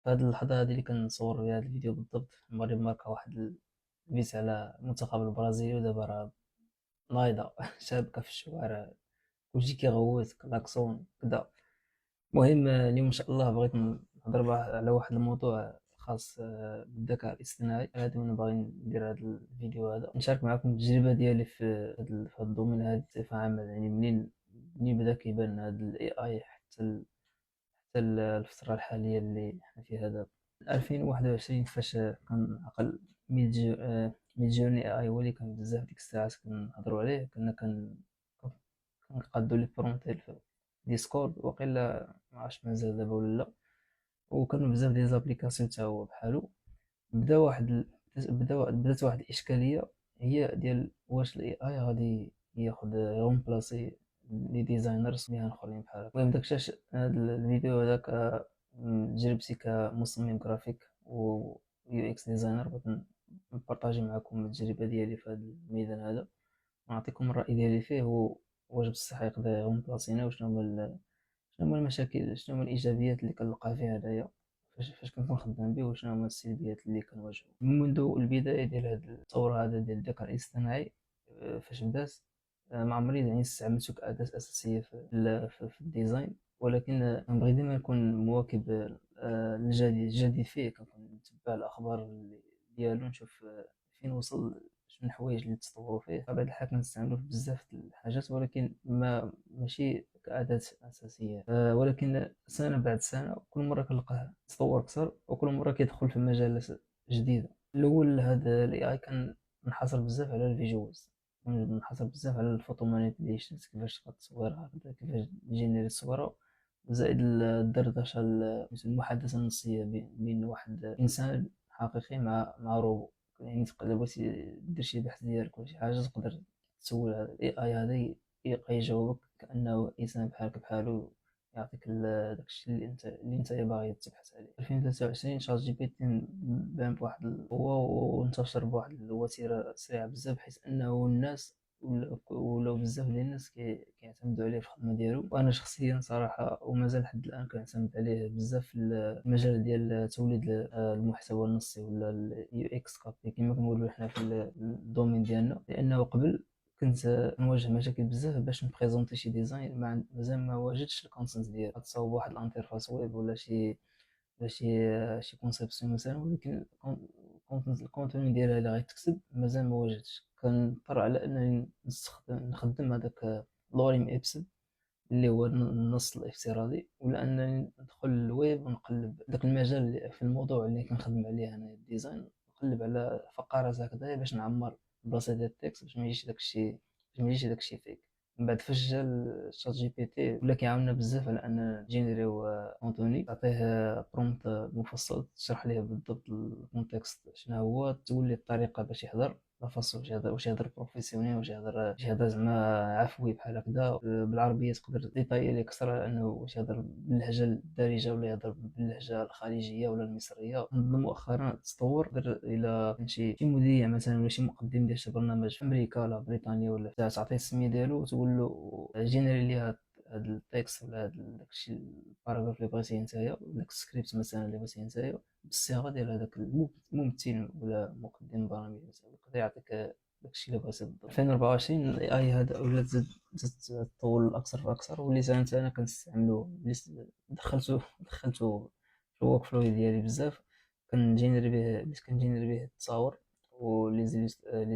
في هاد اللحظة هادي اللي كنصور فيها هاد الفيديو بالضبط، المغرب ماركا واحد البيس على المنتخب البرازيلي، ودابا راه نايضة شابكة في الشوارع، كلشي كيغوت كلاكسون كدا. المهم اليوم ان شاء الله بغيت نهضر على واحد الموضوع خاص بالذكاء الاصطناعي. هذا وانا باغي ندير هذا الفيديو هذا، نشارك معكم التجربة ديالي في هذا الدومين هذا بصفة عامة. يعني منين بدا كيبان هذا الاي اي حتى الفترة الحالية اللي احنا فيها دابا 2021، فاش كنعقل ميد جورني اي هو اللي كان بزاف ديك الساعات كنهضروا عليه. كنا كنقادو لي برومتيل في ديسكورد، وقيلا ما عرفتش مازال دابا ولا لا. وكانوا بزاف ديال زابليكاسيون تا هو بحالو. بدا واحد بدات واحد الاشكاليه، هي ديال واش الاي اي غادي ياخذ بلاصي لي ديزاينرز مهن اخرين بحال هكا. المهم داكشي هاد الفيديو هذاك تجربتي كمصمم جرافيك و يو اكس ديزاينر، بغيت نبارطاجي معكم التجربه ديالي في هذا الميدان هذا، ونعطيكم الراي ديالي فيه. واش بصح يقدر بلاصينا، وشنو هما شنو هما المشاكل، شنو هما الايجابيات اللي كنلقى فيه هنايا فاش كنكون خدام به، وشنو هما السلبيات اللي كنواجهو منذ البدايه ديال هذا التطور هذا ديال الذكاء الاصطناعي. فاش بدات ما عمري يعني استعملته كأداة أساسية في الديزاين، ولكن كنبغي ديما نكون مواكب الجديد فيه. كنكون نتبع الأخبار ديالو، نشوف فين وصل، شنو الحوايج اللي تطوروا فيه. بطبيعة الحال كنستعملوه في بزاف د الحاجات، ولكن ماشي كأداة أساسية. ولكن سنة بعد سنة كل مرة كنلقاه تطور أكثر، وكل مرة كيدخل في مجالات جديدة. الأول هذا ال AI كان منحصر بزاف على الفيجوالز، منحصر بزاف على الفوتو مانيبيليشنز، كيفاش تصويرها، كيفاش تجينيري الصورة، زائد الدردشة، المحادثة النصية بين واحد إنسان حقيقي مع روبو. يعني تقدر بغيتي دير شي بحث ديالك ولا شي حاجة، تقدر تسول هذا ال AI هذا يبقى يجاوبك كأنه إنسان بحالك بحالو، يعطيك داكشي اللي انت باغي تبحث عليه. 2023 شات جي بي تي بان بواحد القوة وانتشر بواحد الوتيرة سريعة بزاف، بحيث انه الناس ولاو بزاف ديال الناس كيعتمدوا عليه في الخدمة ديالو. وانا شخصيا صراحة ومازال لحد الان كنعتمد عليه بزاف في المجال ديال توليد المحتوى النصي ولا اليو اكس كوبي كما كنقولوا حنا في الدومين ديالنا. لانه قبل كنت نواجه مشاكل بزاف باش نبريزونتي شي ديزاين، مازال ما واجدتش الكونسنت ديالو، غتصاوب واحد الانترفاس ويب ولا شي كونسيبسيون مثلا، ولكن الكونتوني ديالها اللي غيتكتب مازال ما واجدتش. كنضطر على انني نخدم هذاك لوريم ابسن اللي هو النص الافتراضي، ولا انني ندخل للويب ونقلب داك المجال في الموضوع اللي كنخدم عليه انا الديزاين، نقلب على فقرات هكذا باش نعمر البلاصه ديال التكست، باش ما يجيش داكشي فيك. من بعد فاش جا الشات جي بي تي ولا كيعاوننا بزاف على ان نجينيريو كونتوني، تعطيه برومبت مفصل تشرح ليه بالضبط الكونتكست شنو هو، تولي الطريقه باش يهضر لا فاصون، واش يهضر بروفيسيونيل، واش يهضر زعما عفوي بحال هكذا بالعربيه. تقدر ديتاي لي اكثر على انه واش يهضر باللهجه الدارجه ولا يهضر باللهجه الخليجيه ولا المصريه. مؤخرا تطور الى كان شي مذيع مثلا ولا شي مقدم ديال شي برنامج في امريكا ولا بريطانيا، ولا تعطيه السميه ديالو وتقول له جينيري لي هاد التكست ولا داكشي الباراغراف اللي بغيتيه نتايا، ولا داك السكريبت مثلا اللي بغيتيه نتايا، بالصيغه ديال هذاك الممثل ولا مقدم برامج مثلا، يقدر يعطيك داكشي اللي بغيتي بالضبط. 2024 الاي اي هذا ولات زاد تطول اكثر فاكثر، وليت انا كنستعملو، دخلته في الورك فلو ديالي بزاف. كنجينيري به التصاور ولي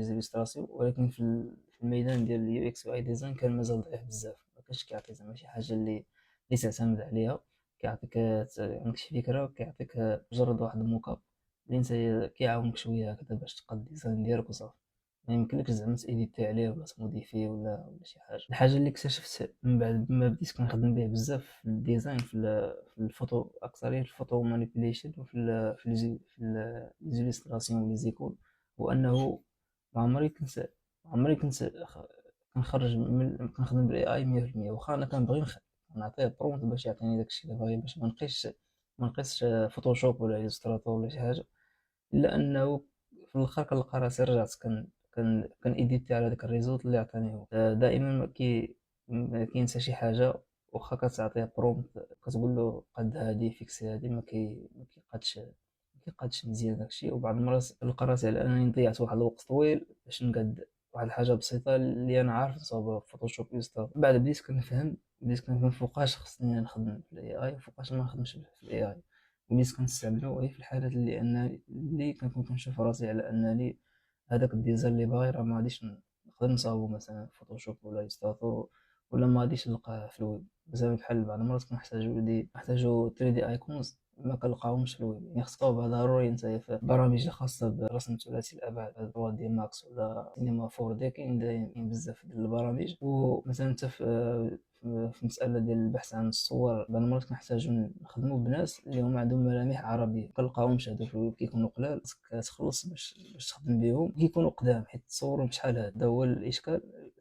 زيليستراسيون، ولكن في الميدان ديال اليو اكس و اي ديزاين كان مازال ضعيف بزاف، ما كانش كيعطي زعما شي حاجه اللي تعتمد عليها. كيعطيك عندك شي فكره، كيعطيك مجرد واحد الموكاب اللي انت كيعاونك شويه هكذا باش تقاد الديزاين ديالك وصافي. ما يمكنلكش زعما تيديتي عليه ولا تموديفيه ولا شي حاجه. الحاجه اللي اكتشفت من بعد ما بديت كنخدم به بزاف في الديزاين، في الفوتو اكثر، في الفوتو مانيبيليشن، في ليزيليستراسيون ولي زيكول، هو انه ما عمري كنت كنخرج كنخدم بالاي اي 100%. واخا انا كنبغي نعطيه برومت باش يعطيني داكشي اللي باغي، باش ما نقيسش فوتوشوب ولا الستراتور ولا شي حاجه، الا انه في الاخر كنلقى راسي رجعت كان ايديتي على داك الريزولت اللي عطاني هو. دائما ما كاين حتى شي حاجه واخا كتعطيه برومبت كتقول له قاد هادي فيكسي هادي ما كيقادش مزيان داكشي. وبعض المرات كنلقى راسي على انني ضيعت واحد الوقت طويل باش نقاد واحد الحاجه بسيطه اللي انا عارف نصاوبها في فوتوشوب يوستا. بعد بديت كنفهم فوقاش خصني نخدم في الاي اي وفوقاش ما نخدمش في الاي اي. بديت كنستعملو غير في الحالات اللي كنكون كنشوف راسي على انني هذاك الديزاين اللي باغي راه ما غاديش نقدر نصاوبو مثلا في فوتوشوب ولا يستاطور، ولا ما غاديش نلقاه في الويب. بزاف بحال بعض المرات كنحتاجو 3 دي ايكونز ما كنلقاهمش في الويب. يعني خصك طلبها ضروري نتايا في البرامج اللي خاصة بالرسم ثلاثي الأبعاد 3 دي ماكس ولا سينما 4 دي. كاين بزاف ديال البرامج. ومثلا حتى في المسألة ديال البحث عن الصور بعض المرات كنحتاجو نخدمو بناس اللي هما عندهم ملامح عربية مكنلقاهمش هادو في الويب، كيكونوا قلال خصك تخلص باش تخدم بهم، كيكونوا قدام حيت تصورهم بشحال هذا هو الإشكال.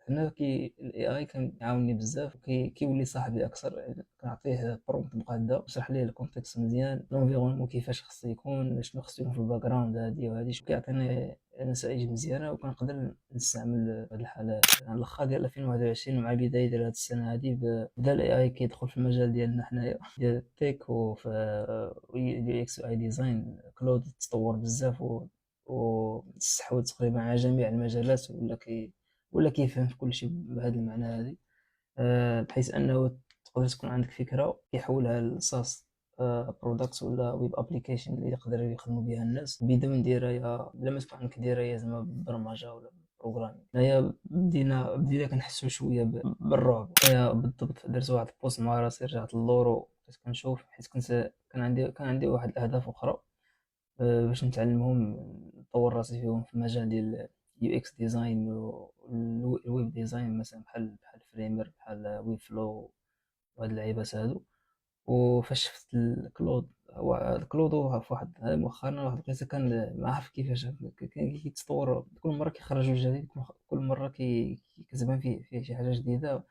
هنا الاي اي كيعاونني بزاف كيولي صاحبي اكثر. كنعطيه برومبت مقاده يشرح ليه الكونتكست مزيان، لونفيرونمون كيفاش خصو يكون، شنو خصو يكون في الباك جراوند هادي وهادي، كيعطيني نتائج مزيانه. وكنقدر نستعمل هاد الحاله على الاخر ديال 2021 مع البدايه ديال هاد السنه هادي. بدا الاي اي كيدخل في المجال ديالنا حنايا ديال التيك وفي ديال اكس اي ديزاين. كلود تطور بزاف واستحوذ تقريبا على جميع المجالات، ولا كيفهم في كل شيء بهذا المعنى هذه. بحيث انه تقدر تكون عندك فكره كيحولها لصاص برودكت ولا ويب ابليكيشن اللي يقدر يخدموا بها الناس بدون درايه، بلا ما تكون عندك درايه زعما بالبرمجه ولا بروغرامين. هنايا بدينا كنحسوا شويه بالرعب. هي بالضبط درت واحد البوست مع راسي، رجعت للورو كنت كنشوف، حيت كان عندي واحد الاهداف اخرى باش نتعلمهم، نطور راسي فيهم في المجال ديال يو اكس ديزاين والويب ديزاين، مثلا بحال فريمر بحال ويب فلو وهاد اللعيبات هادو. وفاش شفت الكلود هو في واحد مؤخرا واحد الوقيته كان ما عارف كيفاش كان كيتطور كل مره كيخرجوا جديد، كل مره كتبان فيه شي حاجه جديده،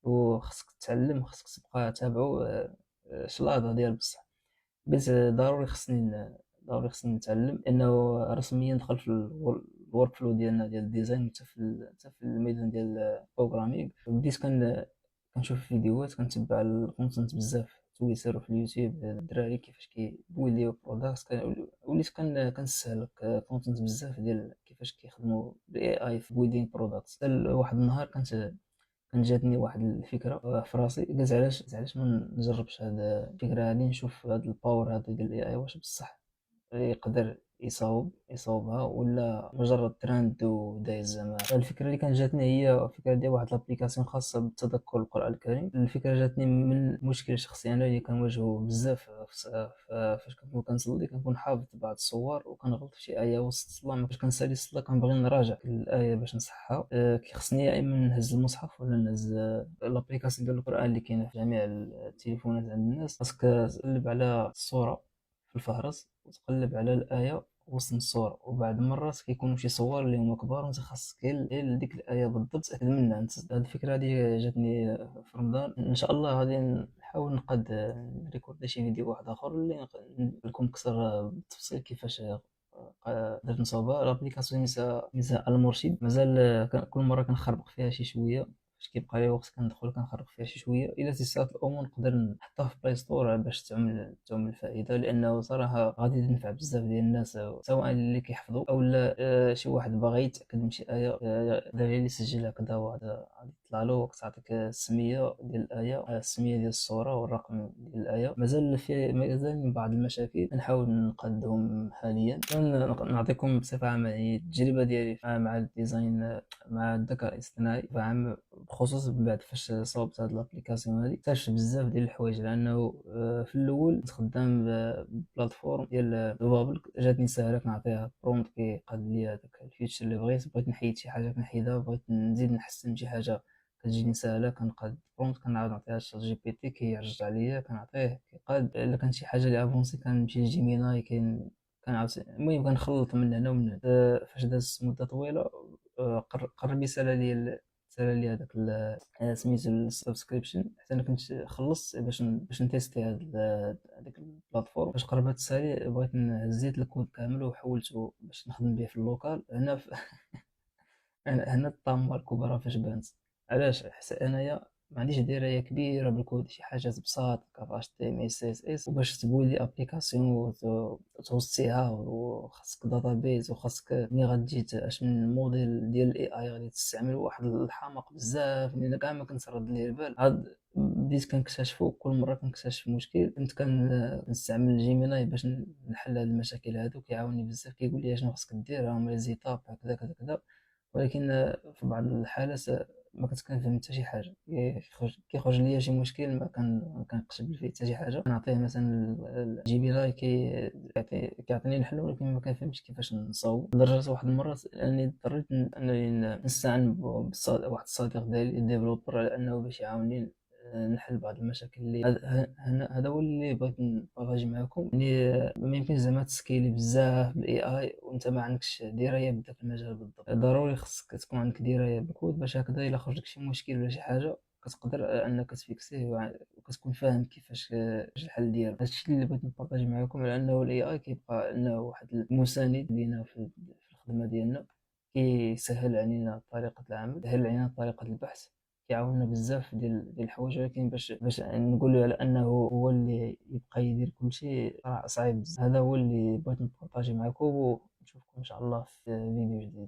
وخصك تتعلم، خصك تبقى تابعو. شلاضه ديال بصح قلت ضروري خصني نتعلم، انه رسميا دخل في الورك فلو ديالنا ديال الديزاين، حتى في الميدان ديال البروغرامينغ. بديت كنشوف فيديوهات، كنتبع الكونتنت بزاف، تويتر في اليوتيوب الدراري كيفاش كيبويليو برودكت. وليت كنستهلك كونتنت بزاف ديال كيفاش كيخدموا بالاي اي في بويلدينغ برودكت. واحد النهار كان جاتني واحد الفكره في راسي، قلت علاش ما نجربش هاد الفكره هادي، نشوف هاد الباور هذا ديال الاي اي واش بصح يقدر يصاوبها ولا مجرد ترند ودايز. زعما الفكره اللي كانت جاتني هي فكره ديال واحد لابليكاسيون خاصه بتذكر القران الكريم. الفكره جاتني من مشكل شخصي انا اللي كنواجهه بزاف فاش كنكون كنصلي، كنكون حافظ بعض الصور وكنغلط في شي ايه وسط الصلاه. فاش كنسالي الصلاه كنبغي نراجع الايه باش نصحها، كيخصني يا اما نهز المصحف ولا نهز لابليكاسيون ديال القران اللي كاينه في جميع التليفونات عند الناس. خاصك تقلب على الصوره في الفهرس وتقلب على الآية وسط الصورة، وبعد مرات كيكونوا شي صور اللي هما كبار وانت خاصك غير ديك الآية بالضبط تأكد منها انت. هاد الفكرة هادي جاتني في رمضان، ان شاء الله غادي نحاول نقد نريكوردي شي فيديو واحد اخر اللي نقول لكم اكثر بالتفصيل كيفاش درت نصاوبها. لابليكاسيون نساء المرشد مازال كل مرة كنخربق فيها شي شوية، فاش كيبقى لي وقت كندخل كنخرج فيها شي شويه. الا تيسرات الامور نقدر نحطها في بلاي ستور باش تعمل الفائده، لانه صراحه غادي تنفع بزاف ديال الناس، سواء اللي كيحفظوا او لا شي واحد باغي يتاكد من شي ايه داري اللي يسجلها كذا، وهذا غادي يطلع له كتعطيك السميه ديال الايه، السميه ديال الصوره والرقم ديال الايه. مازال من بعض المشاكل نحاول نقدهم حاليا. نعطيكم بصفه عامه يعني التجربه ديالي مع الديزاين مع الذكاء الاصطناعي فعام، بخصوص من بعد فاش صوبت هاد لابليكاسيون هادي اكتشفت بزاف ديال الحوايج. لانه في الاول كنت خدام ببلاتفورم ديال بابل، جاتني ساهله كنعطيها برومبت كيقاد لي هذاك الفيتشر اللي بغيت نحيد شي حاجه كنحيدها، بغيت نزيد نحسن شي حاجه كتجيني ساهله كنقاد برومبت، كنعاود نعطيها لشات جي بي تي كيرجع ليا كنعطيه كيقاد. الا كان شي حاجه اللي افونسي كنمشي لجيميناي كنعاود المهم كنخلط من هنا ومن هنا. فاش دازت مده طويله قرب يسالى لي هذاك سميتو السبسكريبشن، حتى انا كنت خلصت باش نتيستي هذيك البلاتفورم. فاش قربت تسالي بغيت هزيت الكود كامل وحولته باش نخدم به في اللوكال هنا هنا الطامه الكبرى فاش بانت. علاش؟ حيت انايا ما عنديش درايه كبيره بالكود، شي حاجات بساط كاف اش تي ام اس اس اس، وباش تبولي ابليكاسيون وتوصيها، وخاصك داتابيز، وخاصك ملي غتجي اش من موديل ديال الاي اي غادي تستعمل واحد الحماق بزاف اللي كاع ما كنت رد ليه البال. هاد بديت كنكتشفو كل مره كنكتشف مشكل، كنت كنستعمل جيميناي باش نحل هاد المشاكل هادو، كيعاوني بزاف، كيقول لي شنو خاصك دير، هما لي زيتاب كذا كذا كذا. ولكن في بعض الحالات ما كنت كنفهم حتى شي حاجه، كيخرج ليا شي مشكل ما كنقشبل فيه حتى شي حاجه، كنعطيه مثلا الجي بي لاي كيعطيني الحل، ولكن ما كنفهمش كيفاش نصاوب. لدرجه واحد المره انني اضطريت انني نستعن بواحد الصديق ديالي ديفلوبر على انه باش يعاوني نحل بعض المشاكل اللي هذا هو اللي بغيت نبارطاجي معكم. يعني ما يمكنش زعما تسكيلي بزاف بالاي اي وانت ما عندكش درايه بداك المجال بالضبط. ضروري خصك تكون عندك درايه بالكود، باش هكذا الا خرج لك شي مشكل ولا شي حاجه كتقدر انك تفيكسيه، وكتكون فاهم كيفاش الحل ديالو. هادشي اللي بغيت نبارطاجي معكم، على انه الاي اي كيبقى انه واحد المساند لينا في الخدمه ديالنا، كيسهل علينا طريقه العمل، سهل علينا طريقه البحث، كيعاوننا بزاف ديال الحوايج. ولكن باش نقولوا على انه هو اللي يبقى يدير كل شيء راه صعيب بزاف. هذا هو اللي بغيت نبارطاجي معكم، ونشوفكم ان شاء الله في فيديو جديد.